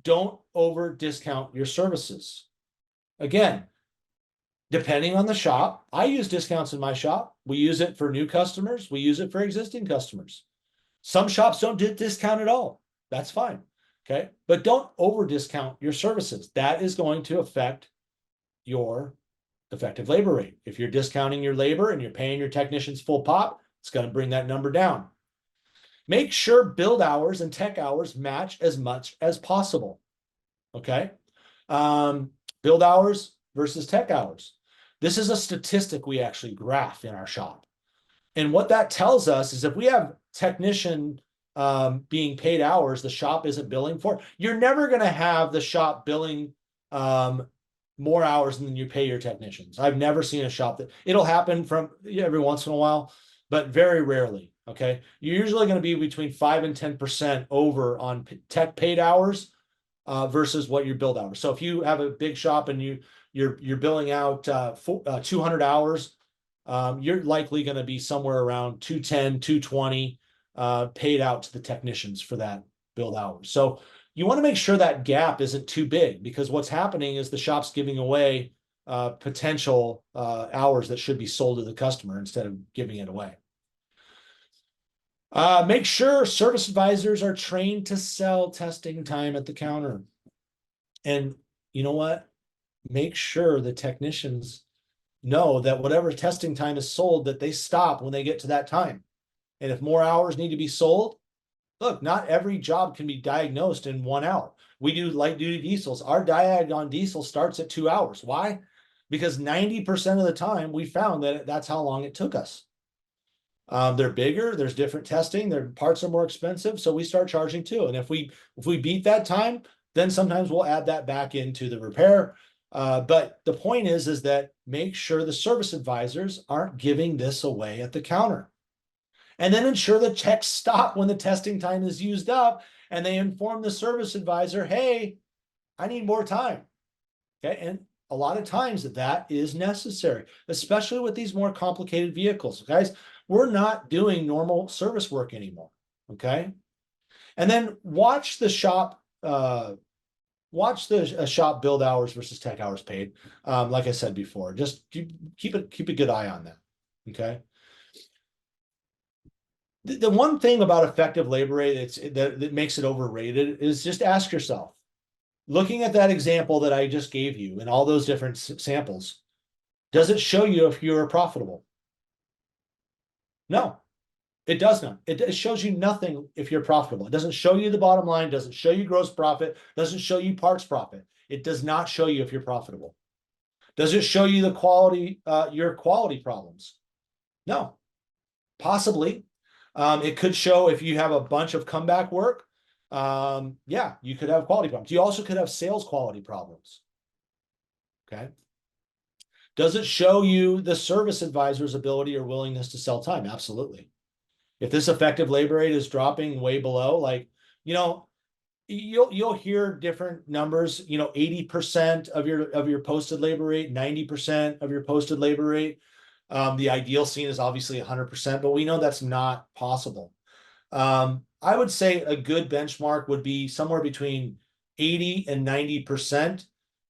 don't over discount your services. Again, depending on the shop, I use discounts in my shop. We use it for new customers. We use it for existing customers. Some shops don't discount at all. That's fine. Okay, but don't over discount your services. That is going to affect your effective labor rate. If you're discounting your labor and you're paying your technicians full pop, it's going to bring that number down. Make sure build hours and tech hours match as much as possible. Okay. Build hours versus tech hours. This is a statistic we actually graph in our shop. And what that tells us is if we have technician being paid hours the shop isn't billing for, you're never going to have the shop billing more hours than you pay your technicians. I've never seen a shop that it'll happen from every once in a while, but very rarely. Okay. You're usually going to be between 5 and 10% over on tech paid hours versus what your build hours. So if you have a big shop and you're billing out 200 hours, you're likely going to be somewhere around 210, 220 paid out to the technicians for that build hours. So you want to make sure that gap isn't too big, because what's happening is the shop's giving away potential hours that should be sold to the customer instead of giving it away. Make sure service advisors are trained to sell testing time at the counter. And you know what? Make sure the technicians know that whatever testing time is sold, that they stop when they get to that time. And if more hours need to be sold, look, not every job can be diagnosed in 1 hour. We do light duty diesels. Our diag on diesel starts at 2 hours. Why? Because 90% of the time we found that that's how long it took us. They're bigger, there's different testing, their parts are more expensive, so we start charging too. And if we beat that time, then sometimes we'll add that back into the repair. But the point is that make sure the service advisors aren't giving this away at the counter. And then ensure the checks stop when the testing time is used up, and they inform the service advisor, hey, I need more time. Okay, and a lot of times that is necessary, especially with these more complicated vehicles. Guys, we're not doing normal service work anymore. Okay, and then watch the shop. Watch the shop build hours versus tech hours paid. Like I said before, just keep a good eye on that. Okay. The one thing about effective labor rate that makes it overrated is just ask yourself, looking at that example that I just gave you and all those different samples, does it show you if you're profitable? No, It does not. It shows you nothing if you're profitable. It doesn't show you the bottom line, doesn't show you gross profit, doesn't show you parts profit. It does not show you if you're profitable. Does it show you the quality, your quality problems? No, possibly. It could show if you have a bunch of comeback work. Yeah, you could have quality problems. You also could have sales quality problems. Okay. Does it show you the service advisor's ability or willingness to sell time? Absolutely. If this effective labor rate is dropping way below, like, you know, you'll hear different numbers, 80% of your posted labor rate, 90% of your posted labor rate. The ideal scene is obviously 100%, but we know that's not possible. I would say a good benchmark would be somewhere between 80 and 90%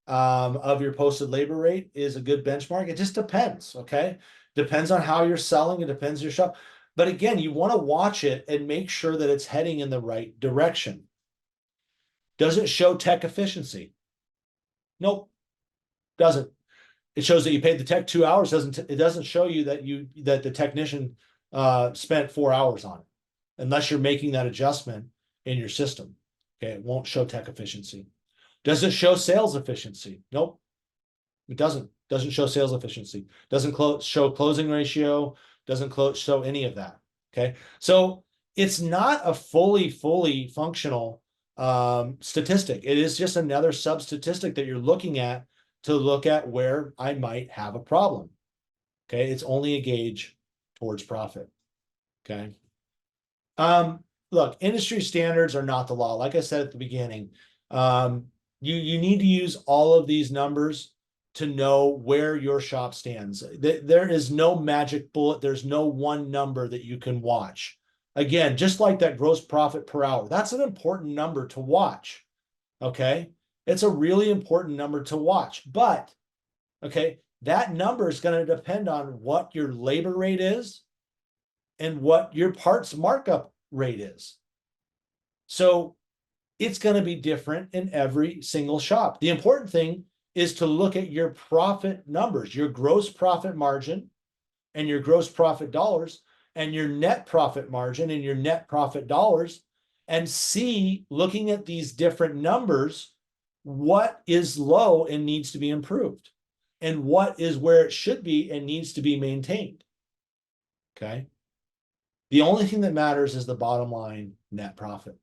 of your posted labor rate is a good benchmark. It just depends, okay? Depends on how you're selling. It depends on your shop. But again, you want to watch it and make sure that it's heading in the right direction. Does it show tech efficiency? Nope, doesn't. It shows that you paid the tech 2 hours. It doesn't show you that the technician spent 4 hours on it, unless you're making that adjustment in your system. Okay, it won't show tech efficiency. Does it show sales efficiency? Nope, it doesn't. Doesn't show sales efficiency. Doesn't show closing ratio. Doesn't show any of that. Okay, so it's not a fully functional statistic. It is just another sub statistic that you're looking at to look at where I might have a problem. Okay, it's only a gauge towards profit. Okay. Look, industry standards are not the law. Like I said at the beginning, you need to use all of these numbers to know where your shop stands. There is no magic bullet. There's no one number that you can watch. Again, just like that gross profit per hour, that's an important number to watch. Okay. It's a really important number to watch, but okay, that number is going to depend on what your labor rate is and what your parts markup rate is. So it's going to be different in every single shop. The important thing is to look at your profit numbers, your gross profit margin and your gross profit dollars and your net profit margin and your net profit dollars, and see, looking at these different numbers, what is low and needs to be improved and what is where it should be and needs to be maintained. Okay. The only thing that matters is the bottom line net profit.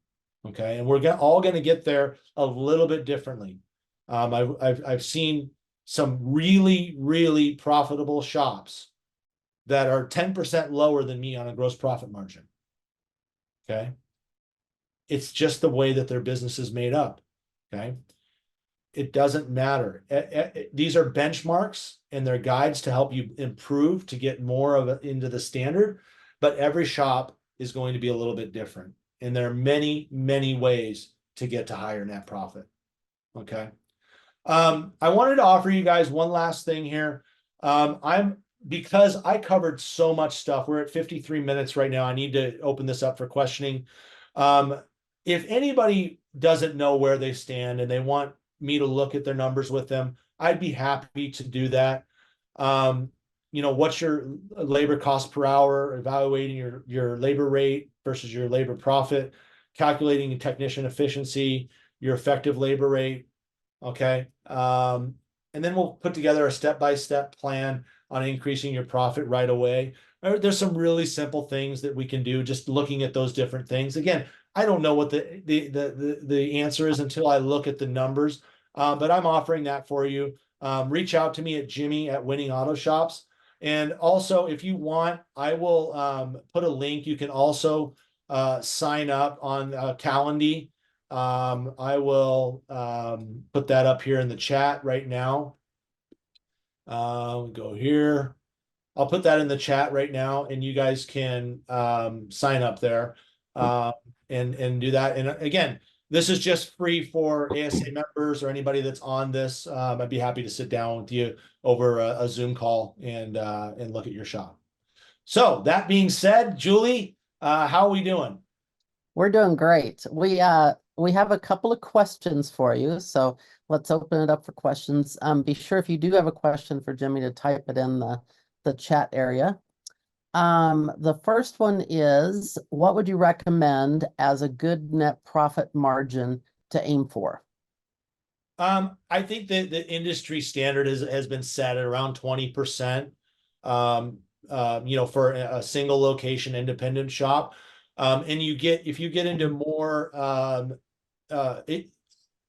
Okay. And we're all going to get there a little bit differently. I've seen some really profitable shops that are 10% lower than me on a gross profit margin. Okay. It's just the way that their business is made up. Okay. It doesn't matter. These are benchmarks and they're guides to help you improve, to get more of it into the standard, but every shop is going to be a little bit different. And there are many ways to get to higher net profit. Okay. I wanted to offer you guys one last thing here. Because I covered so much stuff, we're at 53 minutes right now. I need to open this up for questioning. If anybody doesn't know where they stand and they want me to look at their numbers with them, I'd be happy to do that. What's your labor cost per hour, evaluating your labor rate versus your labor profit, calculating technician efficiency, your effective labor rate. Okay. And then we'll put together a step-by-step plan on increasing your profit right away. There's some really simple things that we can do just looking at those different things. Again, I don't know what the answer is until I look at the numbers, but I'm offering that for you. Reach out to me at Jimmy@Winning Auto Shops. And also, if you want, I will put a link. You can also sign up on Calendly. I will put that up here in the chat right now. Go here. I'll put that in the chat right now, and you guys can sign up there and do that. And again, this is just free for ASA members or anybody that's on this. I'd be happy to sit down with you over a Zoom call and look at your shop. So that being said, Julie, how are we doing? We're doing great. We have a couple of questions for you, so let's open it up for questions. Be sure if you do have a question for Jimmy to type it in the chat area. The first one is, what would you recommend as a good net profit margin to aim for? I think that the industry standard has been set at around 20%. For a single location independent shop. And if you get into more, but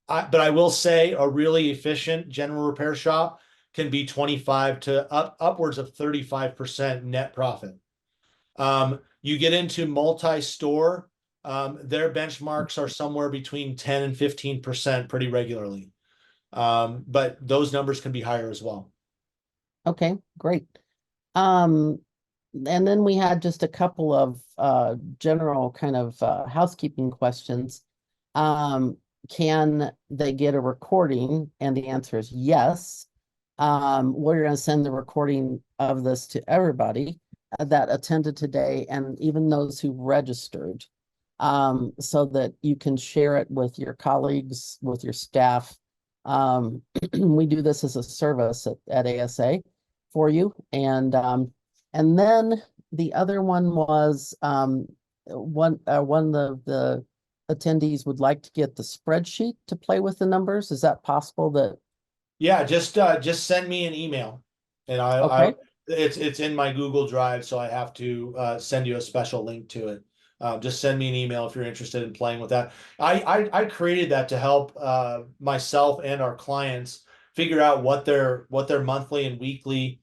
I will say a really efficient general repair shop can be 25 to upwards of 35% net profit. You get into multi-store, their benchmarks are somewhere between 10 and 15% pretty regularly. But those numbers can be higher as well. Okay, great. Um, and then we had just a couple of general kind of housekeeping questions. Can they get a recording? And the answer is yes. We're going to send the recording of this to everybody that attended today and even those who registered, so that you can share it with your colleagues, with your staff. We do this as a service at ASA for you. And then the other one was one of the attendees would like to get the spreadsheet to play with the numbers. Is that possible? That Yeah, just send me an email, and okay? it's in my Google Drive, so I have to send you a special link to it. Just send me an email if you're interested in playing with that. I created that to help myself and our clients figure out what their monthly and weekly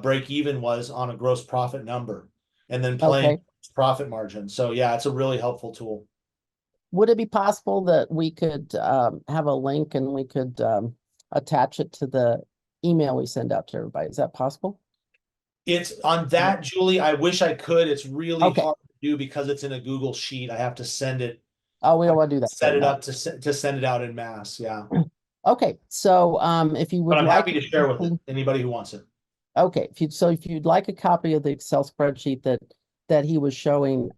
break even was on a gross profit number, and then playing Okay. profit margin. So yeah, it's a really helpful tool. Would it be possible that we could have a link and we could attach it to the email we send out to everybody? Is that possible? It's on that, Julie. I wish I could. It's really Okay. hard to do because it's in a Google Sheet. I have to send it, Oh, we don't want to do that set right it now. up to send it out in mass. Yeah, Okay. So if you but would I'm like happy to a share with it. copy, Anybody who wants it. okay, if you'd like a copy of the Excel spreadsheet that he was showing,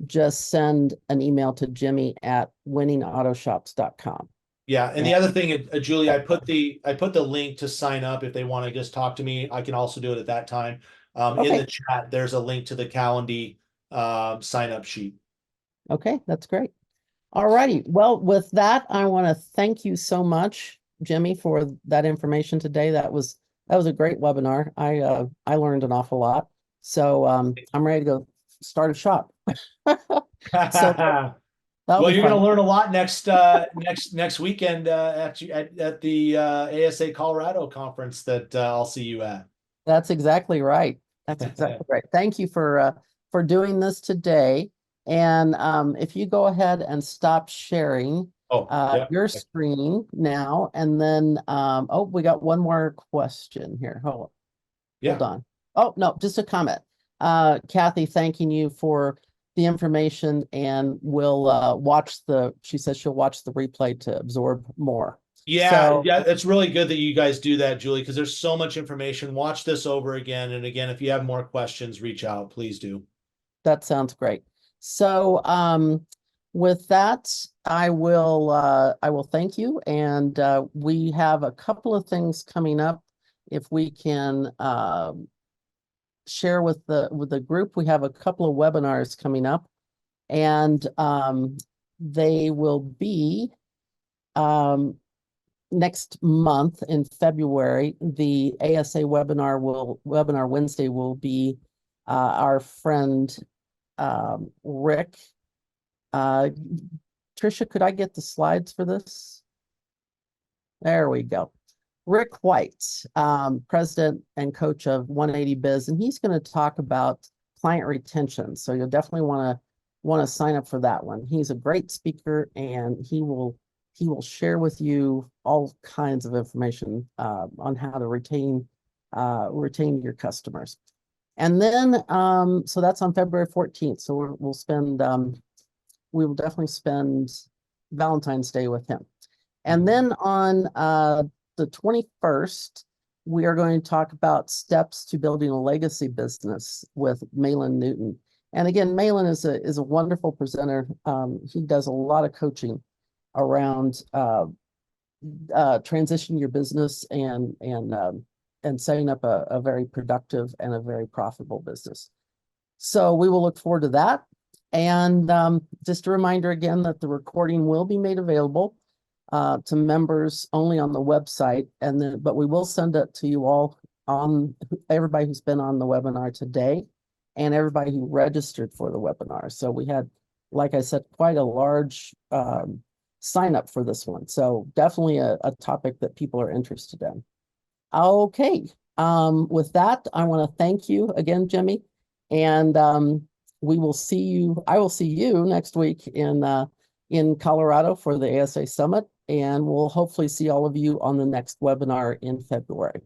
just send an email to Jimmy at winningautoshops.com. Yeah, and And the other thing, Julie, I put the link to sign up if they want to just talk to me. I can also do it at that time. In okay, the chat, there's a link to the Calendly sign up sheet. okay, that's great. All righty. Well, with that, I want to thank you so much, Jimmy, for that information today. That was a great webinar. I learned an awful lot. So I'm ready to go start a shop. So that'll Well, be you're going fun. to learn a lot next weekend at the ASA Colorado conference that I'll see you at. That's exactly right. That's exactly right. Thank you for doing this today. And if you go ahead and stop sharing Oh, yeah. your screen now, and then oh, we got one more question here. Hold Yeah. on. Oh, no, just a comment. Kathy, thanking you for the information, and we'll she says she'll watch the replay to absorb more. Yeah, So yeah, it's really good that you guys do that, Julie, because there's so much information. Watch this over again and again. If you have more questions, reach out. Please do. that sounds great. So with that, I will thank you. And we have a couple of things coming up. If we can share with the group, we have a couple of webinars coming up, and they will be next month in February. The ASA webinar Wednesday will be our friend Rick. Trisha, could I get the slides for this? There we go. Rick White, president and coach of 180 Biz, and he's going to talk about client retention. So you'll definitely want to sign up for that one. He's a great speaker, and he will share with you all kinds of information on how to retain your customers. And then so that's on February 14th. So we will definitely spend Valentine's Day with him. And then on the 21st, we are going to talk about steps to building a legacy business with Malin Newton. And again, Malin is a wonderful presenter. He does a lot of coaching around transitioning your business and setting up a very productive and a very profitable business. So we will look forward to that. And just a reminder again that the recording will be made available to members only on the website, and then but we will send it to you all on everybody who's been on the webinar today and everybody who registered for the webinar. So we had, like I said, quite a large sign up for this one. So definitely a topic that people are interested in. Okay. With that, I want to thank you again, Jimmy. And we will see you, I will see you next week in Colorado for the ASA Summit. And we'll hopefully see all of you on the next webinar in February.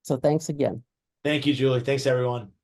So thanks again. Thank you, Julie. Thanks, everyone.